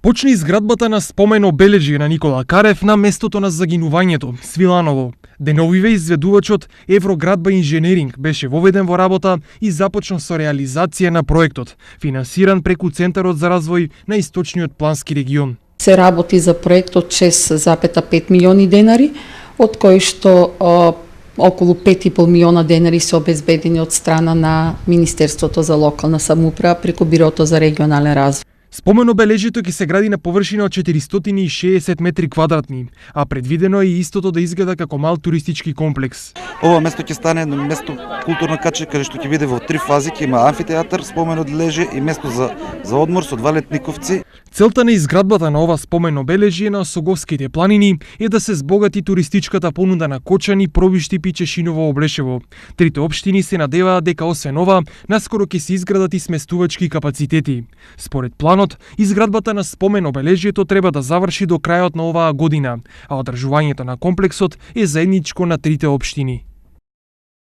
Почна изградбата на спомен обележје на Никола Карев на местото на загинувањето, Свиланово. Деновиве изведувачот Евроградба инженеринг беше воведен во работа и започна со реализација на проектот, финансиран преку Центарот за развој на Источниот плански регион. Се работи за проект од 6,5 милиони денари, од кои што околу 5,5 милиона денари се обезбедени од страна на Министерството за локална самоуправа преку Бирото за регионален развој. Спомен обележјето ќе се гради на површина од 460 метри квадратни, а предвидено е и истото да изгледа како мал туристички комплекс. Ова место ќе стане едно место културна кача каде што ќе биде во 3 фази, ќе има амфитеатар, спомен обележје и место за одмор со 2 летниковци. Целта на изградбата на ова спомен обележје на Осоговските планини е да се збогати туристичката понуда на Кочани, Пробиштип и Чешиново Облешево. Трите општини се надеваат дека освен ова, наскоро ќе се изградат и сместувачки капацитети. Според планот, изградбата на спомен обележјето треба да заврши до крајот на оваа година, а одржувањето на комплексот е заедничко на трите општини.